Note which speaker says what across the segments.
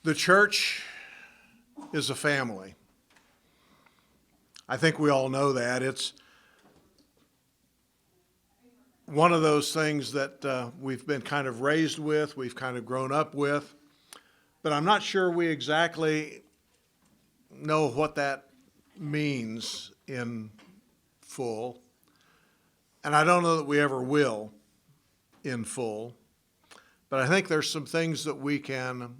Speaker 1: The church is a family. I think we all know that. It's one of those things that we've been kind of raised with, we've kind of grown up with, but I'm not sure we exactly know what that means in full. And I don't know that we ever will in full. But I think there's some things that we can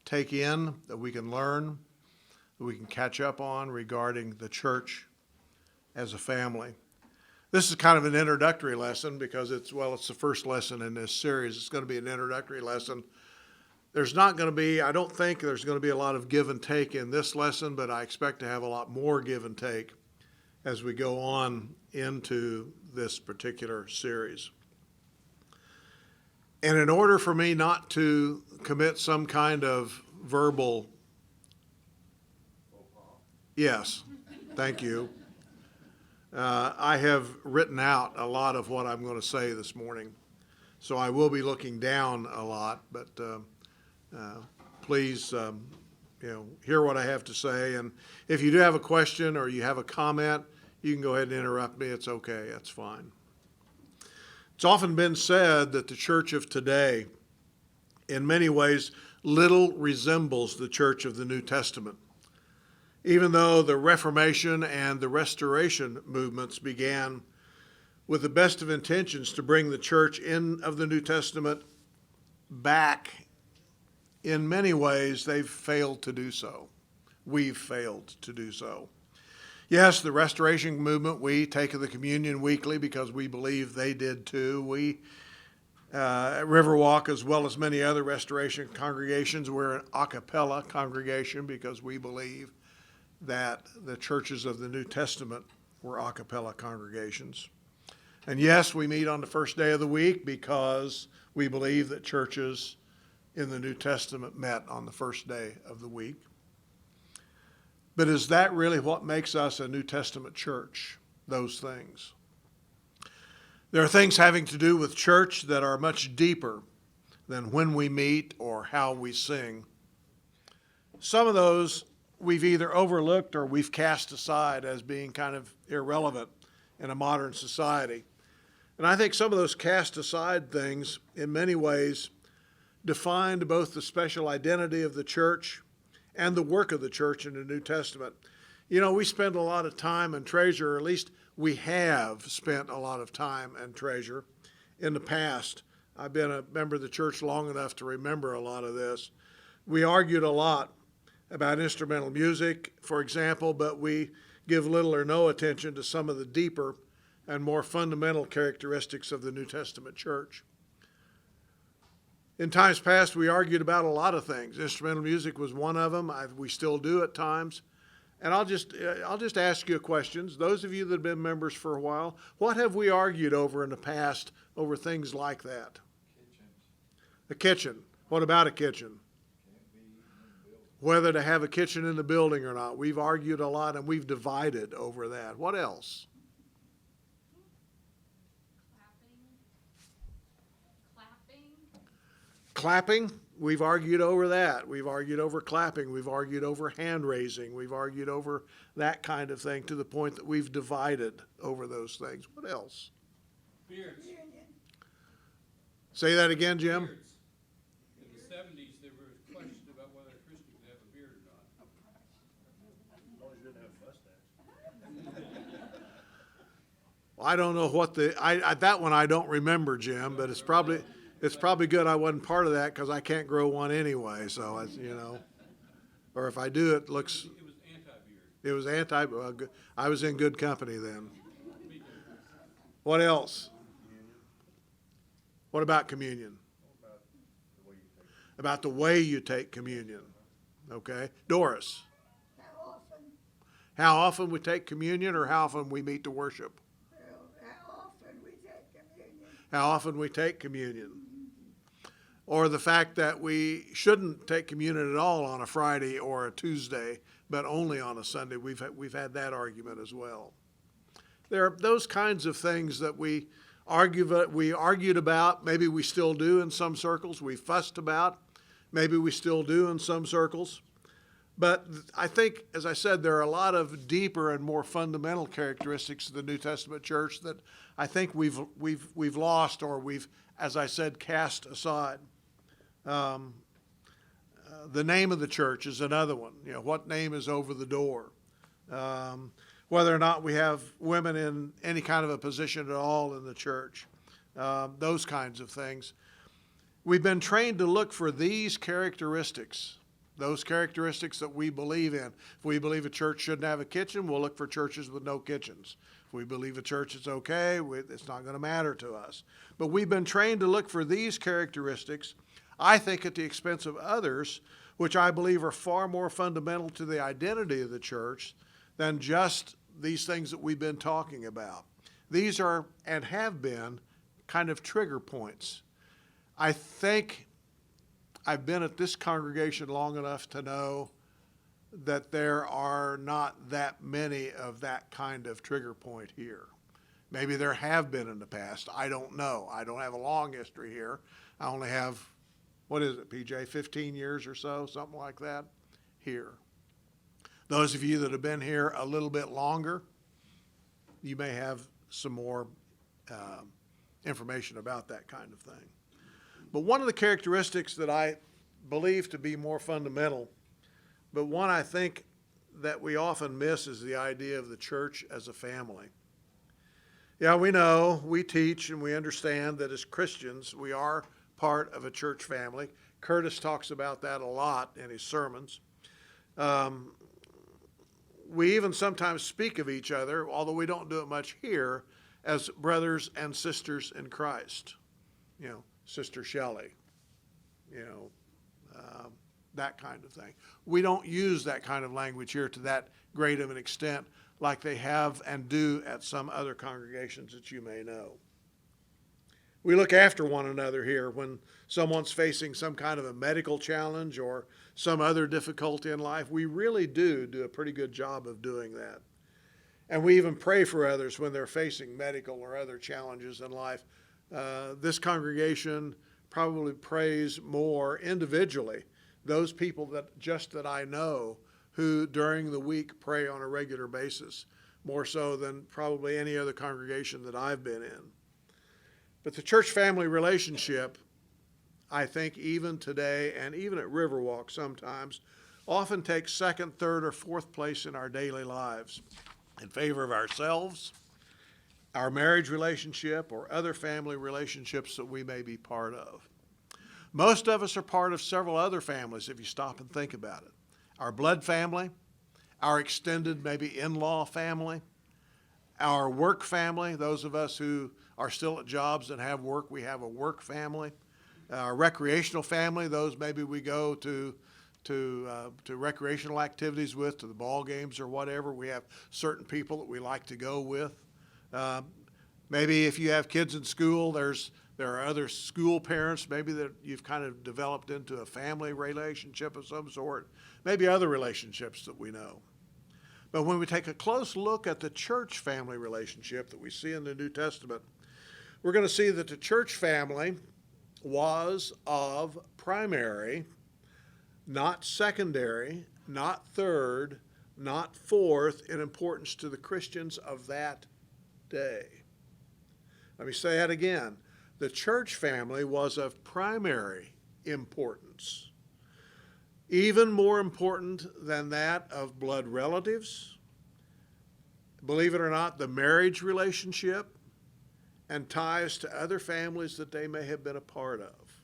Speaker 1: take in, that we can learn, that we can catch up on regarding the church as a family. This is kind of an introductory lesson because it's the first lesson in this series. It's going to be an introductory lesson. I don't think there's going to be a lot of give and take in this lesson, but I expect to have a lot more give and take as we go on into this particular series. And in order for me not to commit some kind of verbal, yes, thank you, I have written out a lot of what I'm going to say this morning. So I will be looking down a lot, but please, hear what I have to say. And if you do have a question or you have a comment, you can go ahead and interrupt me. It's okay. That's fine. It's often been said that the church of today, in many ways, little resembles the church of the New Testament. Even though the Reformation and the Restoration movements began with the best of intentions to bring the church of the New Testament back, in many ways, they've failed to do so. We've failed to do so. Yes, the Restoration movement, we take the communion weekly because we believe they did too. We, at Riverwalk, as well as many other Restoration congregations, we're an a cappella congregation because we believe that the churches of the New Testament were a cappella congregations. And yes, we meet on the first day of the week because we believe that churches in the New Testament met on the first day of the week. But is that really what makes us a New Testament church? Those things. There are things having to do with church that are much deeper than when we meet or how we sing. Some of those we've either overlooked or we've cast aside as being kind of irrelevant in a modern society. And I think some of those cast aside things in many ways defined both the special identity of the church and the work of the church in the New Testament. You know, we spend a lot of time and treasure, or at least we have spent a lot of time and treasure in the past. I've been a member of the church long enough to remember a lot of this. We argued a lot about instrumental music, for example, but we give little or no attention to some of the deeper and more fundamental characteristics of the New Testament church. In times past, we argued about a lot of things. Instrumental music was one of them. We still do at times. And I'll just ask you questions. Those of you that have been members for a while, what have we argued over in the past over things like that? A kitchen. What about a kitchen? Whether to have a kitchen in the building or not. We've argued a lot and we've divided over that. What else? Clapping, we've argued over that. We've argued over clapping. We've argued over hand raising. We've argued over that kind of thing to the point that we've divided over those things. What else?
Speaker 2: Beards.
Speaker 1: Say that again, Jim.
Speaker 2: Beards. In the 70s, there were questions about whether a Christian could have a beard or not.
Speaker 1: Well, I don't know what that one I don't remember, Jim, but it's probably good I wasn't part of that because I can't grow one anyway. So it's, or if I do, it looks.
Speaker 2: It was anti-beard.
Speaker 1: It was I was in good company then. What else? What about communion? About the way you take communion. Okay, Doris. How often we take communion, or how often we meet to worship? How often we take communion. Or the fact that we shouldn't take communion at all on a Friday or a Tuesday, but only on a Sunday. We've had that argument as well. There are those kinds of things that we argued about, maybe we still do in some circles, we fussed about, Maybe we still do in some circles. But I think, as I said, there are a lot of deeper and more fundamental characteristics of the New Testament church that I think we've lost, or we've, as I said, cast aside. The name of the church is another one. You know, what name is over the door? Whether or not we have women in any kind of a position at all in the church. Those kinds of things. We've been trained to look for these characteristics, those characteristics that we believe in. If we believe a church shouldn't have a kitchen, we'll look for churches with no kitchens. If we believe a church is okay, it's not going to matter to us. But we've been trained to look for these characteristics, I think at the expense of others, which I believe are far more fundamental to the identity of the church than just these things that we've been talking about. These are, and have been, kind of trigger points. I think I've been at this congregation long enough to know that there are not that many of that kind of trigger point here. Maybe there have been in the past. I don't know. I don't have a long history here. I only have, what is it, PJ, 15 years or so, something like that, here. Those of you that have been here a little bit longer, you may have some more information about that kind of thing. But one of the characteristics that I believe to be more fundamental, but one I think that we often miss, is the idea of the church as a family. Yeah, we know, we teach, and we understand that as Christians, we are part of a church family. Curtis talks about that a lot in his sermons. We even sometimes speak of each other, although we don't do it much here, as brothers and sisters in Christ. You know, Sister Shelley, you know, that kind of thing. We don't use that kind of language here to that great of an extent like they have and do at some other congregations that you may know. We look after one another here when someone's facing some kind of a medical challenge or some other difficulty in life. We really do a pretty good job of doing that. And we even pray for others when they're facing medical or other challenges in life. This congregation probably prays more individually those people that I know who during the week pray on a regular basis, more so than probably any other congregation that I've been in. But the church family relationship, I think even today and even at Riverwalk sometimes, often takes second, third, or fourth place in our daily lives in favor of ourselves, our marriage relationship, or other family relationships that we may be part of. Most of us are part of several other families if you stop and think about it. Our blood family, our extended maybe in-law family, our work family, those of us who are still at jobs and have work, we have a work family. Our recreational family, those maybe we go to recreational activities with, to the ball games or whatever. We have certain people that we like to go with. Maybe if you have kids in school, there are other school parents maybe that you've kind of developed into a family relationship of some sort, maybe other relationships that we know. But when we take a close look at the church family relationship that we see in the New Testament, we're going to see that the church family was of primary, not secondary, not third, not fourth in importance to the Christians of that day. Let me say that again. The church family was of primary importance, even more important than that of blood relatives, believe it or not, the marriage relationship, and ties to other families that they may have been a part of.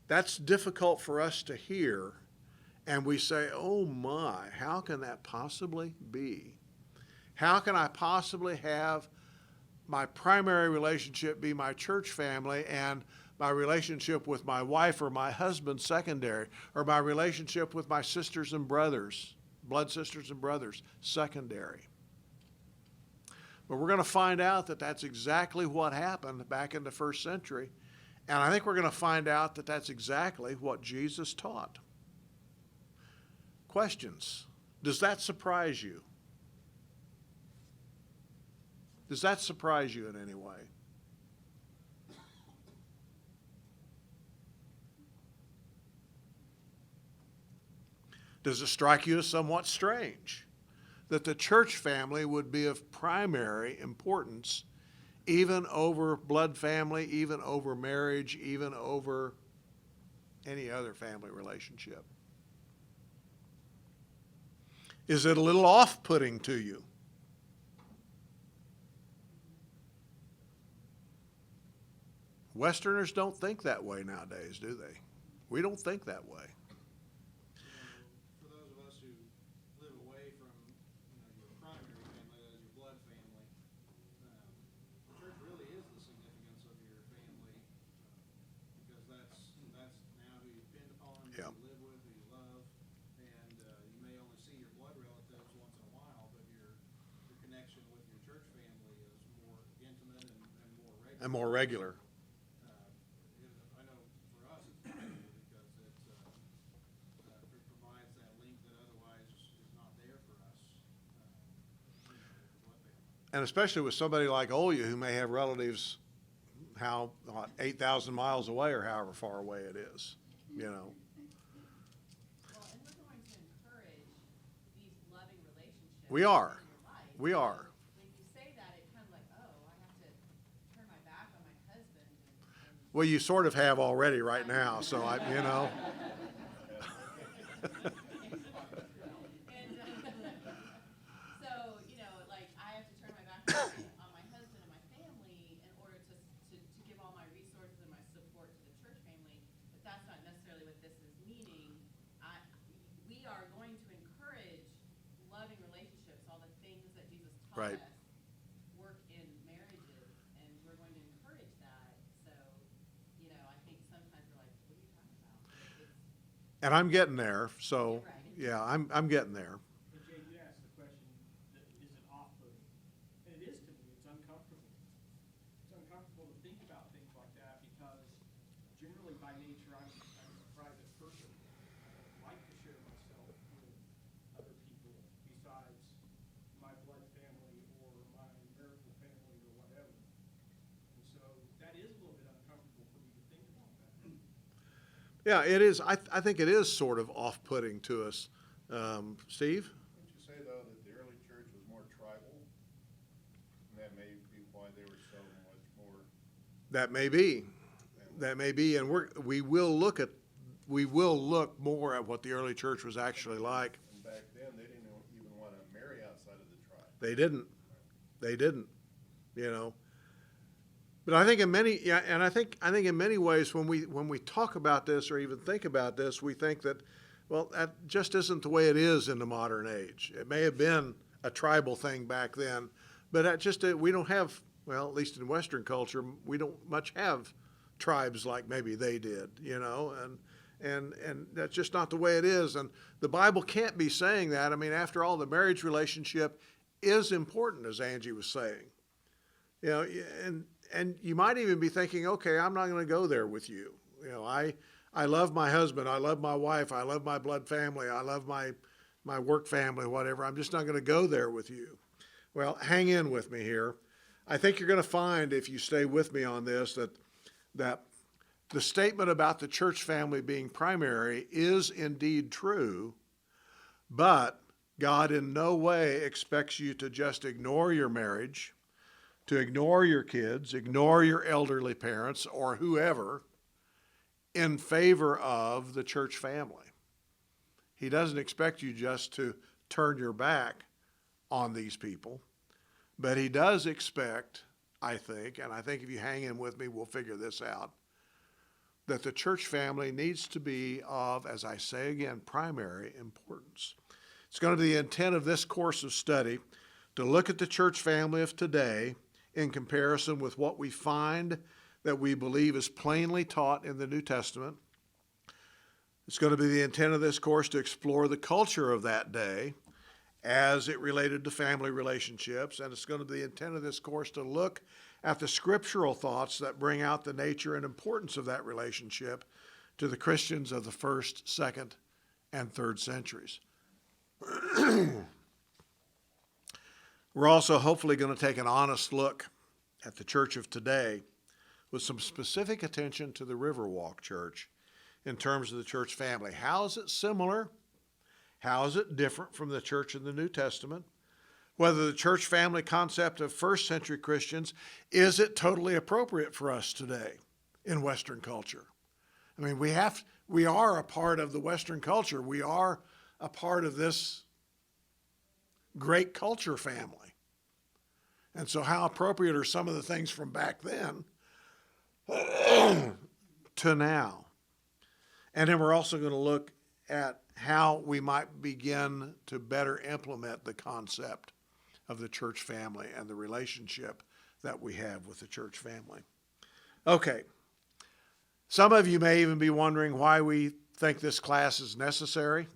Speaker 1: That's difficult for us to hear, and we say, oh my, how can that possibly be? How can I possibly have my primary relationship be my church family and my relationship with my wife or my husband secondary, or my relationship with my sisters and brothers, blood sisters and brothers, secondary? But we're going to find out that that's exactly what happened back in the first century. And I think we're going to find out that that's exactly what Jesus taught. Questions? Does that surprise you? Does that surprise you in any way? Does it strike you as somewhat strange that the church family would be of primary importance, even over blood family, even over marriage, even over any other family relationship? Is it a little off-putting to you? Westerners don't think that way nowadays, do they? We don't think that way.
Speaker 3: For those of us who live away from, your primary family, that is your blood family, the church really is the significance of your family, because that's now who you depend upon, who
Speaker 1: Yeah.
Speaker 3: you live with, who you love, and you may only see your blood relatives once in a while, but your connection with your church family is more intimate and more regular.
Speaker 1: And more regular.
Speaker 3: I know for us it's valuable because it provides that link that otherwise is not there for us, with the blood family.
Speaker 1: And especially with somebody like Olya, who may have relatives, 8,000 miles away or however far away it is,
Speaker 4: Well, and we're going to encourage these loving relationships.
Speaker 1: We are.
Speaker 4: In your life.
Speaker 1: We are.
Speaker 4: When you say that, it kind of like, oh, I have to turn my back on my husband and
Speaker 1: Well, you sort of have already right now, so
Speaker 4: And so, like I have to turn my back on my husband and my family in order to give all my resources and my support to the church family. But that's not necessarily what this is meaning. We are going to encourage loving relationships, all the things that Jesus taught
Speaker 1: Right.
Speaker 4: us work in marriages, and we're going to encourage that. So, I think sometimes we're like, what are you talking about? It's,
Speaker 1: and I'm getting there, so,
Speaker 4: Right.
Speaker 1: yeah, I'm getting there.
Speaker 5: But Jay, you asked the question, that is it off-putting? And it is to me, it's uncomfortable. It's uncomfortable to think about things like that because generally by nature, I'm a private person. I don't like to share myself with other people besides my blood family or my marital family or whatever. And so that is a little bit uncomfortable for me to think about that.
Speaker 1: Yeah, it is. I think it is sort of off-putting to us. Steve?
Speaker 6: Wouldn't you say, though, that the early church was more tribal? And that may be why they were so much more,
Speaker 1: That may be. That may be, and we will look more at what the early church was actually like.
Speaker 6: and back then, they didn't even want to marry outside of the tribe.
Speaker 1: They didn't. But I think in many, I think in many ways when we talk about this or even think about this, we think that, well, that just isn't the way it is in the modern age. It may have been a tribal thing back then, but we don't have, well, at least in Western culture, we don't much have tribes like maybe they did, and that's just not the way it is. And the Bible can't be saying that. I mean, after all, the marriage relationship is important, as Angie was saying. And you might even be thinking, okay, I'm not going to go there with you. I love my husband, I love my wife, I love my blood family, I love my work family, whatever. I'm just not going to go there with you. Well, hang in with me here. I think you're going to find, if you stay with me on this, that the statement about the church family being primary is indeed true, but God in no way expects you to just ignore your marriage, to ignore your kids, ignore your elderly parents or whoever in favor of the church family. He doesn't expect you just to turn your back on these people, but he does expect, I think, and I think if you hang in with me, we'll figure this out, that the church family needs to be of, as I say again, primary importance. It's going to be the intent of this course of study to look at the church family of today in comparison with what we find that we believe is plainly taught in the New Testament. It's going to be the intent of this course to explore the culture of that day as it related to family relationships, and it's going to be the intent of this course to look at the scriptural thoughts that bring out the nature and importance of that relationship to the Christians of the first, second, and third centuries. We're also hopefully going to take an honest look at the church of today with some specific attention to the Riverwalk Church in terms of the church family. How is it similar? How is it different from the church in the New Testament? Whether the church family concept of first century Christians, is it totally appropriate for us today in Western culture? I mean, we are a part of the Western culture. We are a part of this great culture family. And so how appropriate are some of the things from back then to now? And then we're also going to look at how we might begin to better implement the concept of the church family and the relationship that we have with the church family. Okay. Some of you may even be wondering why we think this class is necessary.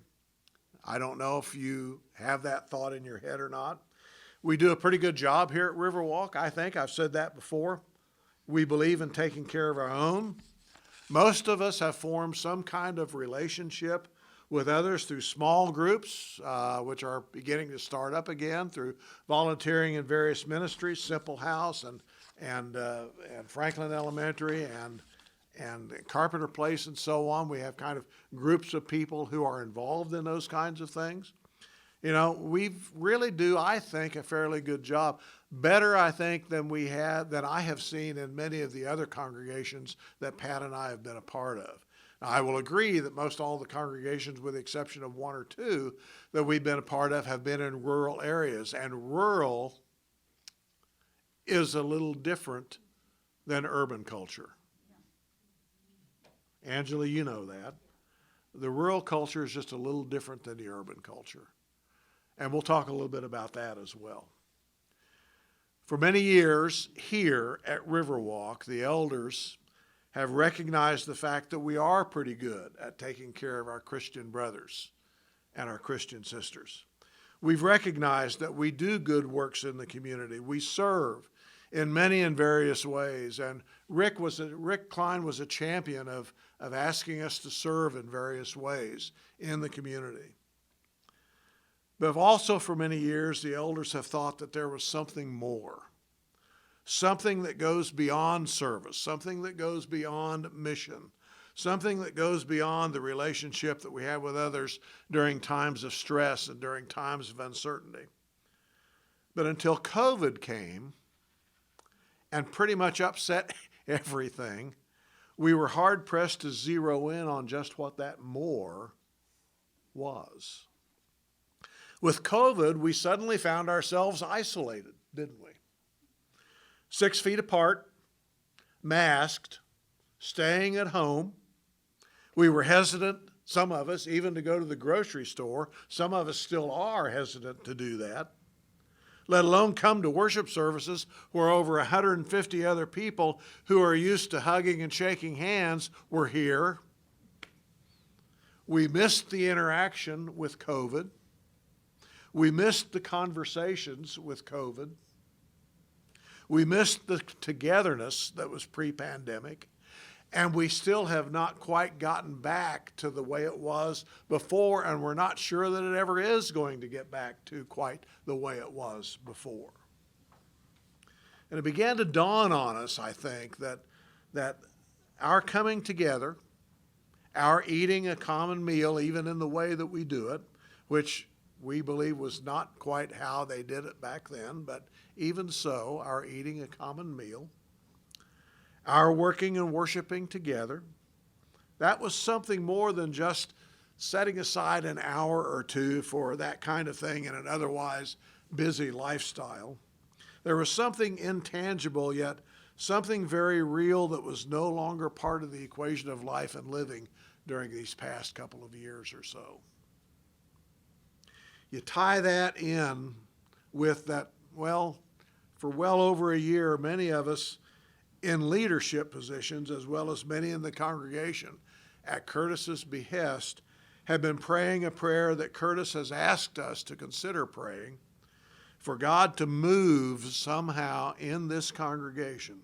Speaker 1: I don't know if you have that thought in your head or not. We do a pretty good job here at Riverwalk, I think. I've said that before. We believe in taking care of our own. Most of us have formed some kind of relationship with others through small groups, which are beginning to start up again, through volunteering in various ministries, Simple House and Franklin Elementary and Carpenter Place and so on. We have kind of groups of people who are involved in those kinds of things. You know, we really do, I think, a fairly good job. Better, I think, than I have seen in many of the other congregations that Pat and I have been a part of. Now, I will agree that most all the congregations, with the exception of one or two that we've been a part of, have been in rural areas. And rural is a little different than urban culture. Angela, you know that. The rural culture is just a little different than the urban culture. And we'll talk a little bit about that as well. For many years here at Riverwalk, the elders have recognized the fact that we are pretty good at taking care of our Christian brothers and our Christian sisters. We've recognized that we do good works in the community. We serve in many and various ways. And Rick Klein was a champion of asking us to serve in various ways in the community. But also for many years, the elders have thought that there was something more, something that goes beyond service, something that goes beyond mission, something that goes beyond the relationship that we have with others during times of stress and during times of uncertainty. But until COVID came and pretty much upset everything, we were hard-pressed to zero in on just what that more was. With COVID, we suddenly found ourselves isolated, didn't we? 6 feet apart, masked, staying at home. We were hesitant, some of us, even to go to the grocery store. Some of us still are hesitant to do that, let alone come to worship services where over 150 other people who are used to hugging and shaking hands were here. We missed the interaction with COVID. We missed the conversations with COVID. We missed the togetherness that was pre-pandemic. And we still have not quite gotten back to the way it was before, and we're not sure that it ever is going to get back to quite the way it was before. And it began to dawn on us, I think, that our coming together, our eating a common meal, even in the way that we do it, which we believe was not quite how they did it back then, but even so, our eating a common meal, our working and worshiping together, that was something more than just setting aside an hour or two for that kind of thing in an otherwise busy lifestyle. There was something intangible, yet something very real that was no longer part of the equation of life and living during these past couple of years or so. You tie that in with that, well, for well over a year, many of us in leadership positions, as well as many in the congregation, at Curtis's behest, have been praying a prayer that Curtis has asked us to consider praying, for God to move somehow in this congregation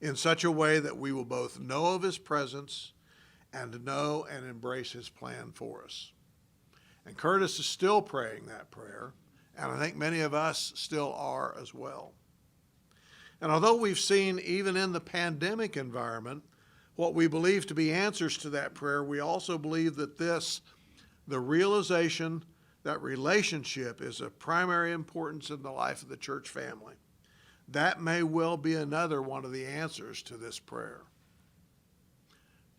Speaker 1: in such a way that we will both know of his presence and know and embrace his plan for us. And Curtis is still praying that prayer, and I think many of us still are as well. And although we've seen, even in the pandemic environment, what we believe to be answers to that prayer, we also believe that this the realization that relationship is of primary importance in the life of the church family. That may well be another one of the answers to this prayer.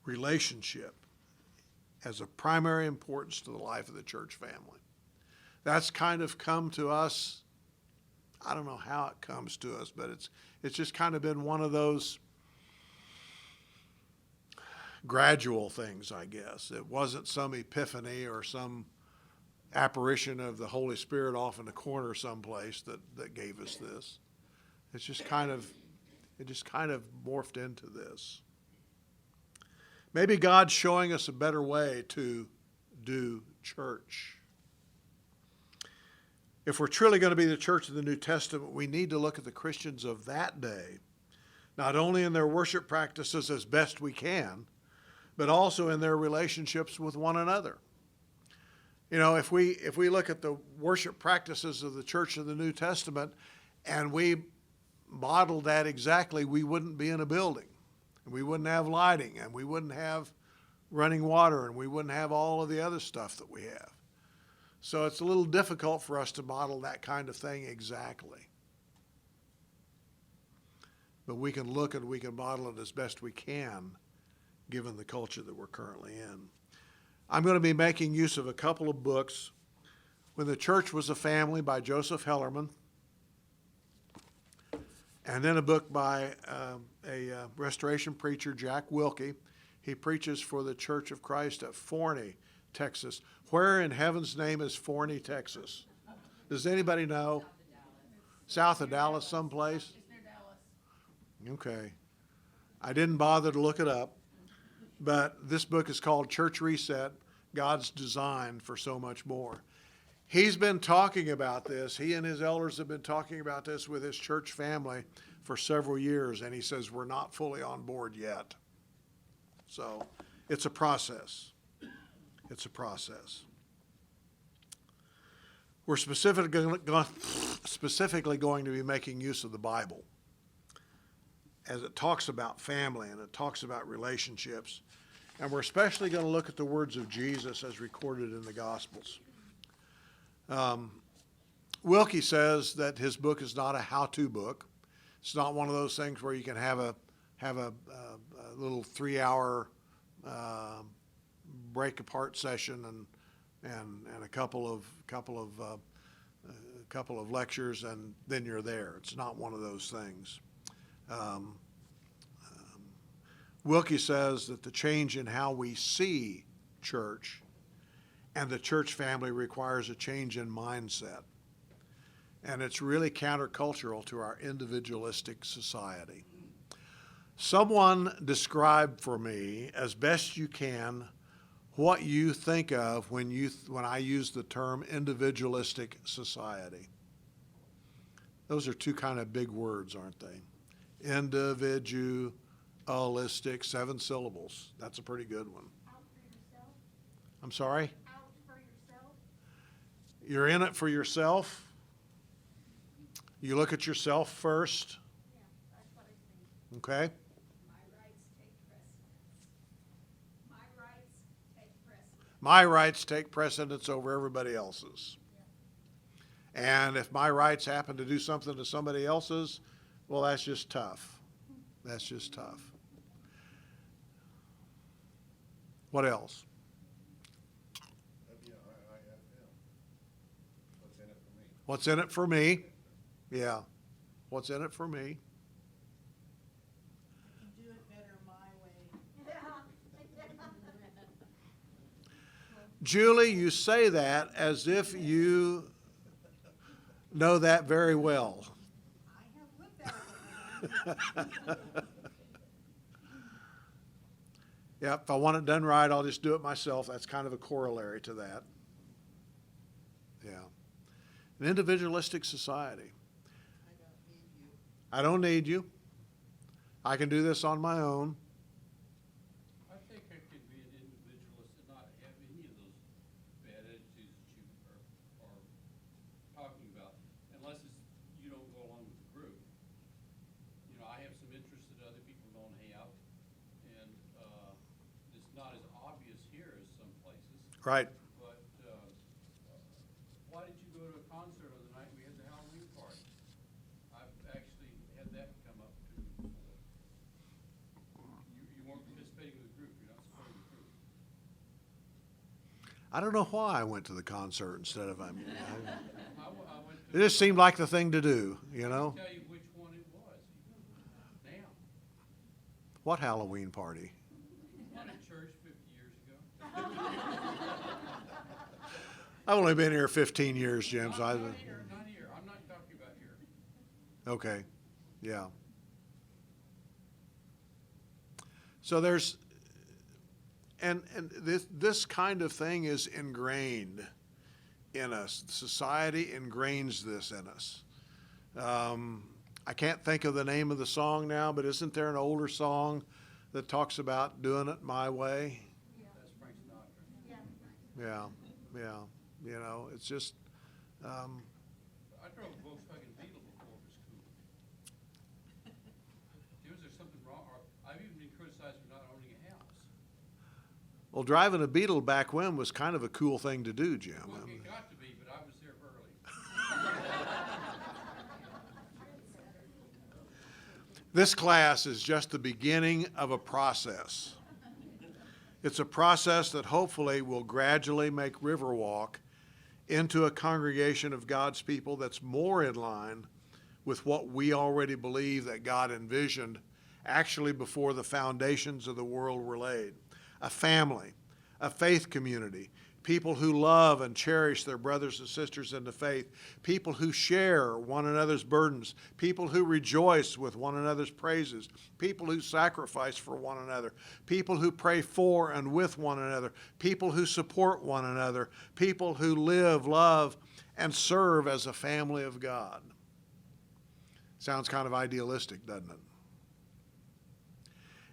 Speaker 1: Relationship as of primary importance to the life of the church family. That's kind of come to us. I don't know how it comes to us, but it's just kind of been one of those gradual things, I guess. It wasn't some epiphany or some apparition of the Holy Spirit off in the corner someplace that gave us this. It just kind of morphed into this. Maybe God's showing us a better way to do church. If we're truly going to be the church of the New Testament, we need to look at the Christians of that day, not only in their worship practices as best we can, but also in their relationships with one another. You know, if we look at the worship practices of the church of the New Testament and we modeled that exactly, we wouldn't be in a building. We wouldn't have lighting, and we wouldn't have running water, and we wouldn't have all of the other stuff that we have. So it's a little difficult for us to model that kind of thing exactly. But we can look and we can model it as best we can, given the culture that we're currently in. I'm going to be making use of a couple of books. When the Church Was a Family by Joseph Hellerman, and then a book by a restoration preacher, Jack Wilkie. He preaches for the Church of Christ at Forney, Texas. Where in heaven's name is Forney, Texas? Does anybody know? South of Dallas someplace?
Speaker 4: It's near Dallas.
Speaker 1: Okay. I didn't bother to look it up, but this book is called Church Reset, God's Design for So Much More. He's been talking about this. He and his elders have been talking about this with his church family for several years, and he says we're not fully on board yet. So it's a process. It's a process. We're specifically going to be making use of the Bible as it talks about family and it talks about relationships. And we're especially going to look at the words of Jesus as recorded in the Gospels. Wilkie says that his book is not a how-to book. It's not one of those things where you can have a little 3-hour break apart session and a couple of lectures and then you're there. It's not one of those things. Wilkie says that the change in how we see church and the church family requires a change in mindset. And it's really countercultural to our individualistic society. Someone describe for me, as best you can, what you think of when I use the term individualistic society. Those are two kind of big words, aren't they? Individualistic, 7 syllables. That's a pretty good one.
Speaker 7: Out for yourself?
Speaker 1: I'm sorry?
Speaker 7: Out for yourself?
Speaker 1: You're in it for yourself. You look at yourself first,
Speaker 7: Yeah, that's what I think.
Speaker 1: okay?
Speaker 7: My rights take precedence. My rights take precedence.
Speaker 1: My rights take precedence over everybody else's. And if my rights happen to do something to somebody else's, well, that's just tough. That's just tough. What else?
Speaker 6: WIIFM. What's in it for me?
Speaker 1: What's in it for me? Yeah. What's in it for me?
Speaker 4: Do it better my way.
Speaker 1: Julie, you say that as if you know that very well.
Speaker 7: I have looked at it.
Speaker 1: Yeah, if I want it done right, I'll just do it myself. That's kind of a corollary to that. Yeah. An individualistic society. I don't need you. I can do this on my own.
Speaker 2: I think I could be an individualist and not have any of those bad attitudes that you are talking about, unless you don't go along with the group. You know, I have some interests that other people don't have, and it's not as obvious here as some places.
Speaker 1: Right.
Speaker 2: But
Speaker 1: I don't know why I went to the concert instead of,
Speaker 2: I went
Speaker 1: it
Speaker 2: to,
Speaker 1: just seemed like the thing to do, you know?
Speaker 2: tell you which one it was. Now,
Speaker 1: What Halloween party?
Speaker 2: not at church 50 years ago.
Speaker 1: I've only been here 15 years, Jim, so I,
Speaker 2: Not here, not here. I'm not talking about here.
Speaker 1: okay, yeah. So there's, and this kind of thing is ingrained in us. Society ingrains this in us. I can't think of the name of the song now, but isn't there an older song that talks about doing it my way?
Speaker 2: That's Frank Sinatra.
Speaker 1: Yeah, yeah. You know, it's just,
Speaker 2: I drove a Volkswagen Beetle before it was cool. Was there something wrong? Or I've even been criticized for not owning a house.
Speaker 1: well, driving a Beetle back when was kind of a cool thing to do, Jim.
Speaker 2: Well, it got to be, but I was there early.
Speaker 1: This class is just the beginning of a process. It's a process that hopefully will gradually make Riverwalk into a congregation of God's people that's more in line with what we already believe that God envisioned actually before the foundations of the world were laid. A family, a faith community, people who love and cherish their brothers and sisters in the faith, people who share one another's burdens, people who rejoice with one another's praises, people who sacrifice for one another, people who pray for and with one another, people who support one another, people who live, love, and serve as a family of God. Sounds kind of idealistic, doesn't it?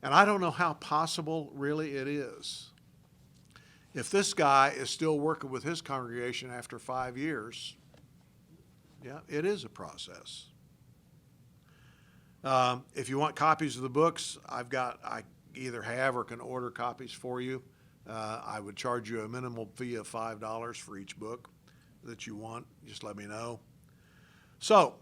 Speaker 1: And I don't know how possible really it is. If this guy is still working with his congregation after 5 years, yeah, it is a process. If you want copies of the books, I either have or can order copies for you. I would charge you a minimum fee of $5 for each book that you want. Just let me know. So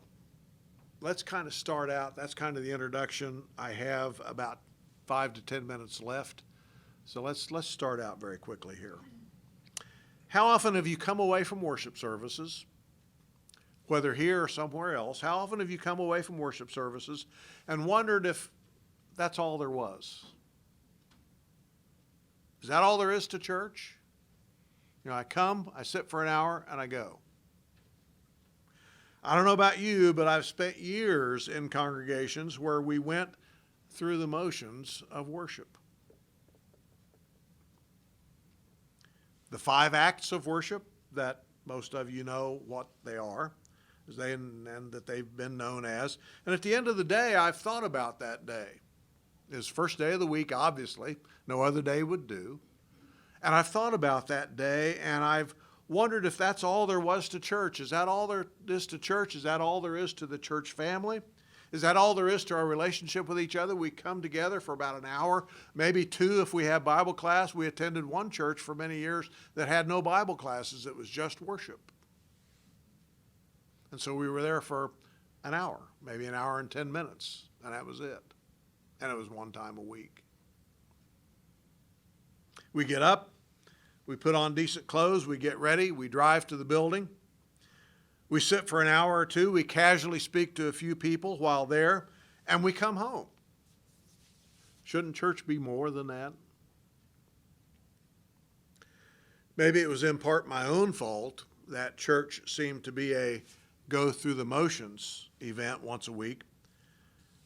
Speaker 1: let's kind of start out. That's kind of the introduction. I have about 5 to 10 minutes left. So let's start out very quickly here. How often have you come away from worship services, whether here or somewhere else, how often have you come away from worship services and wondered if that's all there was? Is that all there is to church? You know, I come, I sit for an hour, and I go. I don't know about you, but I've spent years in congregations where we went through the motions of worship. The 5 acts of worship that most of you know what they are, and that they've been known as. And at the end of the day, I've thought about that day. It's the first day of the week, obviously. No other day would do. And I've thought about that day, and I've wondered if that's all there was to church. Is that all there is to church? Is that all there is to the church family? Is that all there is to our relationship with each other? We come together for about an hour, maybe 2 if we have Bible class. We attended one church for many years that had no Bible classes. It was just worship. And so we were there for an hour, maybe an hour and 10 minutes, and that was it. And it was one time a week. We get up, we put on decent clothes, we get ready, we drive to the building. We sit for an hour or 2, we casually speak to a few people while there, and we come home. Shouldn't church be more than that? Maybe it was in part my own fault that church seemed to be a go through the motions event once a week.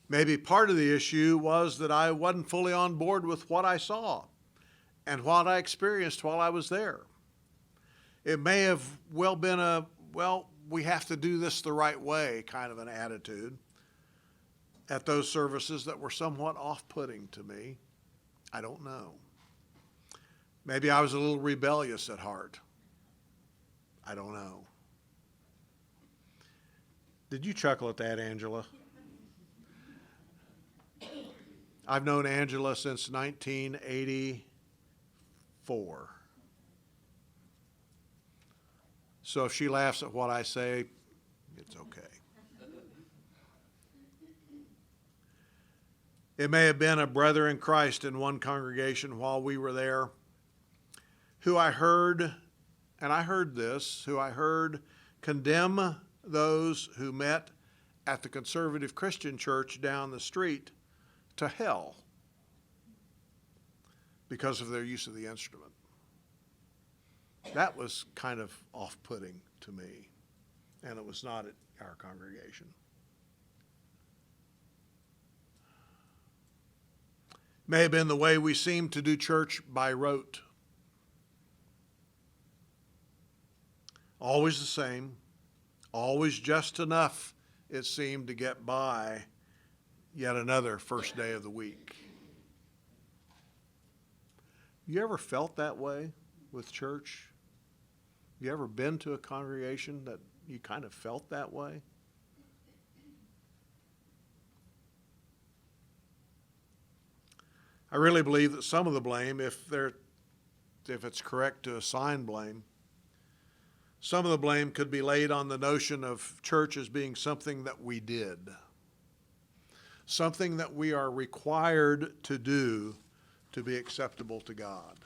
Speaker 1: Maybe part of the issue was that I wasn't fully on board with what I saw and what I experienced while I was there. It may have well been we have to do this the right way kind of an attitude at those services that were somewhat off-putting to me. I don't know. Maybe I was a little rebellious at heart. I don't know. Did you chuckle at that, Angela? I've known Angela since 1984. So if she laughs at what I say, it's okay. It may have been a brother in Christ in one congregation while we were there who I heard, and I heard this, who I heard condemn those who met at the conservative Christian church down the street to hell because of their use of the instrument. That was kind of off-putting to me, and it was not at our congregation. May have been the way we seemed to do church by rote. Always the same, always just enough, it seemed, to get by yet another first day of the week. You ever felt that way with church? You ever been to a congregation that you kind of felt that way? I really believe that some of the blame, if it's correct to assign blame, some of the blame could be laid on the notion of church as being something that we did, something that we are required to do to be acceptable to God,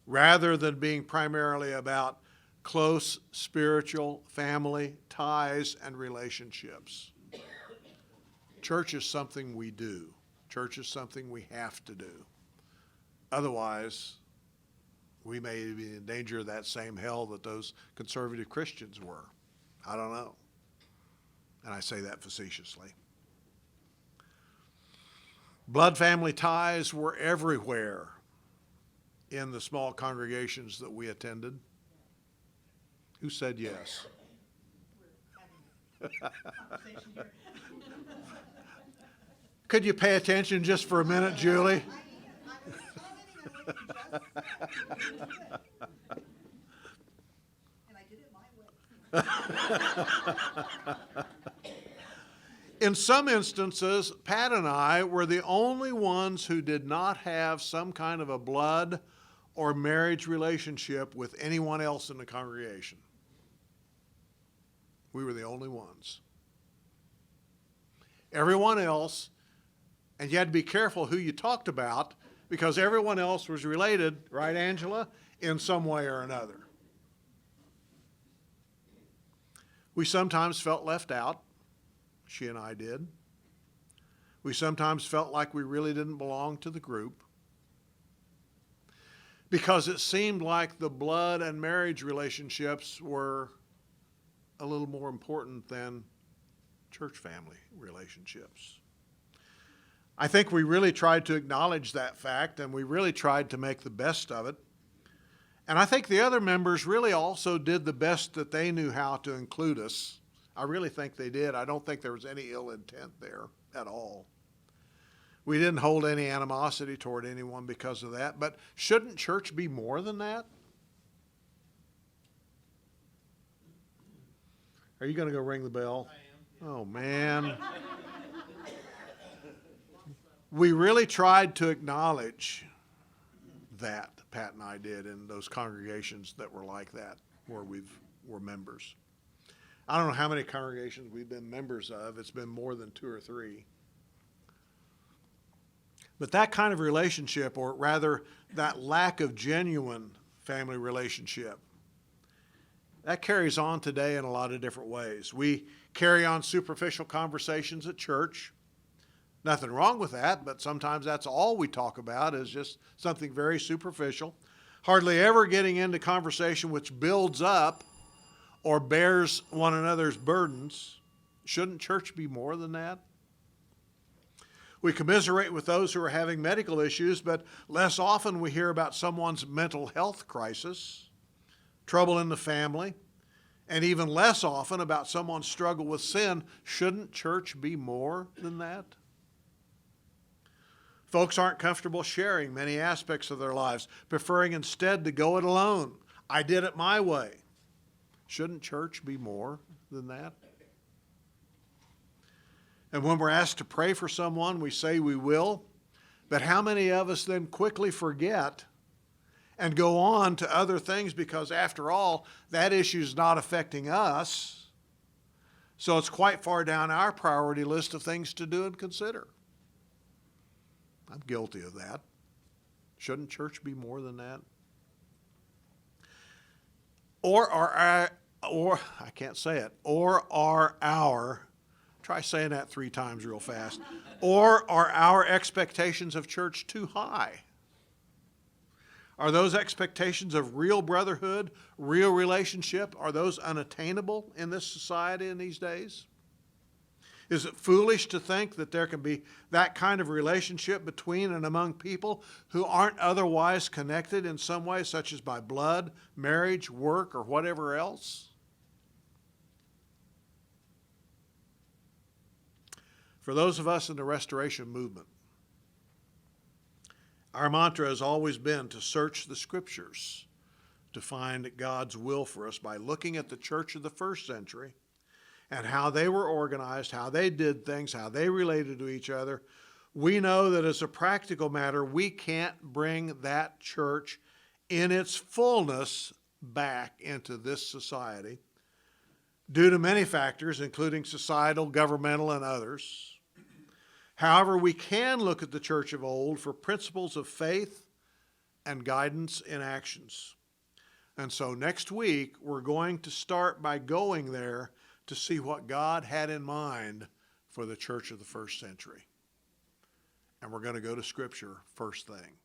Speaker 1: rather than being primarily about close spiritual family ties and relationships. Church is something we do. Church is something we have to do. Otherwise, we may be in danger of that same hell that those conservative Christians were. I don't know. And I say that facetiously. Blood family ties were everywhere in the small congregations that we attended. Who said yes? Could you pay attention just for a minute, Julie?
Speaker 7: And I did it my way.
Speaker 1: In some instances, Pat and I were the only ones who did not have some kind of a blood or marriage relationship with anyone else in the congregation. We were the only ones. Everyone else, and you had to be careful who you talked about, because everyone else was related, right, Angela, in some way or another. We sometimes felt left out. She and I did. We sometimes felt like we really didn't belong to the group, because it seemed like the blood and marriage relationships were a little more important than church family relationships. I think we really tried to acknowledge that fact, and we really tried to make the best of it. And I think the other members really also did the best that they knew how to include us. I really think they did. I don't think there was any ill intent there at all. We didn't hold any animosity toward anyone because of that, but shouldn't church be more than that? Are you going to go ring the bell?
Speaker 3: I am.
Speaker 1: Oh, man. We really tried to acknowledge that, Pat and I did, in those congregations that were like that, where we're members. I don't know how many congregations we've been members of. It's been more than 2 or 3. But that kind of relationship, or rather that lack of genuine family relationship, that carries on today in a lot of different ways. We carry on superficial conversations at church. Nothing wrong with that, but sometimes that's all we talk about, is just something very superficial. Hardly ever getting into conversation which builds up or bears one another's burdens. Shouldn't church be more than that? We commiserate with those who are having medical issues, but less often we hear about someone's mental health crisis, trouble in the family, and even less often about someone's struggle with sin. Shouldn't church be more than that? Folks aren't comfortable sharing many aspects of their lives, preferring instead to go it alone. I did it my way. Shouldn't church be more than that? And when we're asked to pray for someone, we say we will, but how many of us then quickly forget and go on to other things, because after all, that issue is not affecting us, so it's quite far down our priority list of things to do and consider. I'm guilty of that. Shouldn't church be more than that? Or are I can't say it, or are our, try saying that 3 times real fast, or are our expectations of church too high? Are those expectations of real brotherhood, real relationship, are those unattainable in this society in these days? Is it foolish to think that there can be that kind of relationship between and among people who aren't otherwise connected in some way, such as by blood, marriage, work, or whatever else? For those of us in the Restoration movement, our mantra has always been to search the Scriptures to find God's will for us by looking at the church of the first century and how they were organized, how they did things, how they related to each other. We know that as a practical matter, we can't bring that church in its fullness back into this society due to many factors, including societal, governmental, and others. However, we can look at the church of old for principles of faith and guidance in actions. And so next week, we're going to start by going there to see what God had in mind for the church of the first century. And we're going to go to Scripture first thing.